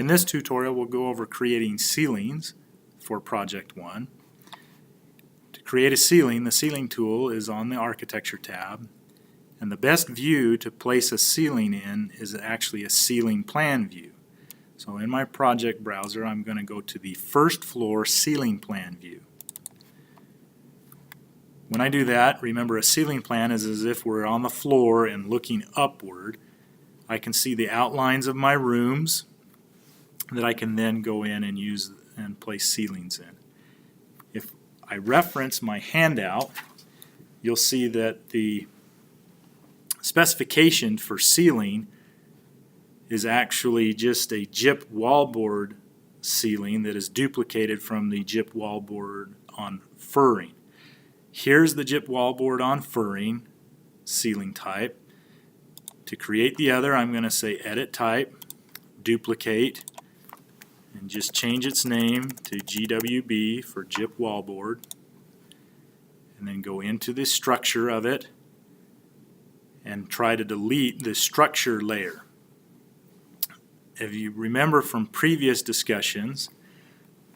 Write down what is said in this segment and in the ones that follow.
In this tutorial, we'll go over creating ceilings for Project 1. To create a ceiling, the Ceiling tool is on the Architecture tab, and the best view to place a ceiling in is actually a ceiling plan view. So in my project browser, I'm going to go to the first floor ceiling plan view. When I do that, remember a ceiling plan is as if we're on the floor and looking upward. I can see the outlines of my rooms that I can then go in and use and place ceilings in. If I reference my handout, you'll see that the specification for ceiling is actually just a gyp wallboard ceiling that is duplicated from the gyp wallboard on furring. Here's the gyp wallboard on furring ceiling type. To create the other, I'm going to say Edit Type, Duplicate, and just change its name to GWB for gyp wallboard, and then go into the structure of it and try to delete the structure layer. If you remember from previous discussions,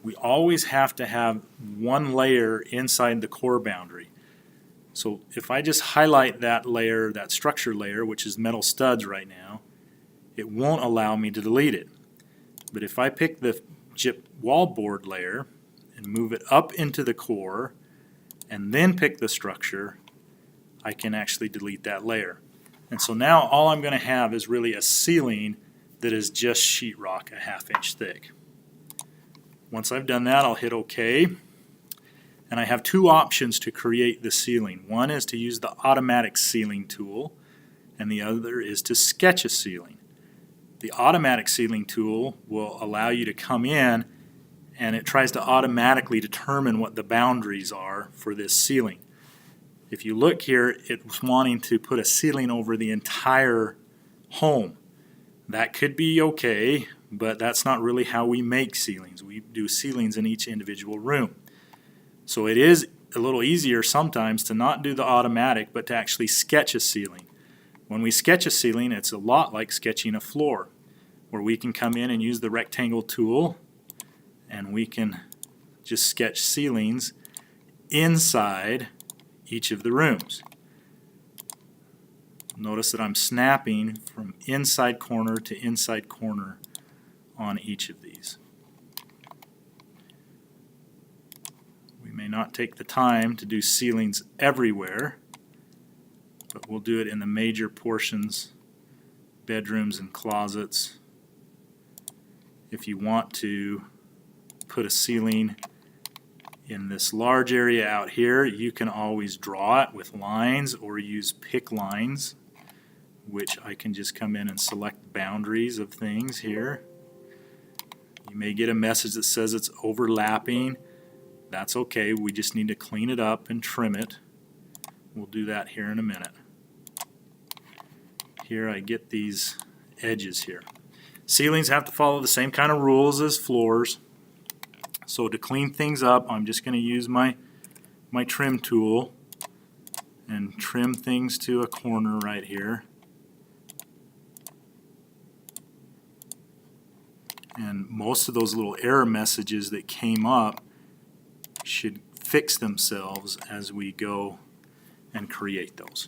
we always have to have one layer inside the core boundary. So if I just highlight that layer, that structure layer, which is metal studs right now, it won't allow me to delete it. But if I pick the gyp wallboard layer and move it up into the core and then pick the structure, I can actually delete that layer. And so now all I'm going to have is really a ceiling that is just sheetrock, a 1/2 inch thick. Once I've done that, I'll hit OK. And I have two options to create the ceiling. One is to use the automatic ceiling tool, and the other is to sketch a ceiling. The automatic ceiling tool will allow you to come in and it tries to automatically determine what the boundaries are for this ceiling. If you look here, it's wanting to put a ceiling over the entire home. That could be okay, but that's not really how we make ceilings. We do ceilings in each individual room. So it is a little easier sometimes to not do the automatic, but to actually sketch a ceiling. When we sketch a ceiling, it's a lot like sketching a floor, where we can come in and use the rectangle tool, and we can just sketch ceilings inside each of the rooms. Notice that I'm snapping from inside corner to inside corner on each of these. We may not take the time to do ceilings everywhere, but we'll do it in the major portions, bedrooms and closets. If you want to put a ceiling in this large area out here, you can always draw it with lines or use pick lines, which I can just come in and select boundaries of things here. You may get a message that says it's overlapping. That's okay, we just need to clean it up and trim it. We'll do that here in a minute. Here I get these edges here. Ceilings have to follow the same kind of rules as floors. So to clean things up, I'm just going to use my trim tool and trim things to a corner right here. And most of those little error messages that came up should fix themselves as we go and create those.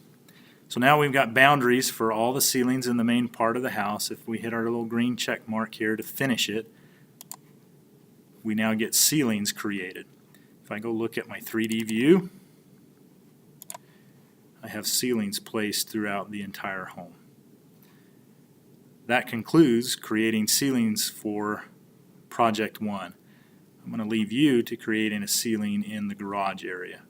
So now we've got boundaries for all the ceilings in the main part of the house. If we hit our little green check mark here to finish it, we now get ceilings created. If I go look at my 3D view, I have ceilings placed throughout the entire home. That concludes creating ceilings for Project 1. I'm going to leave you to creating a ceiling in the garage area.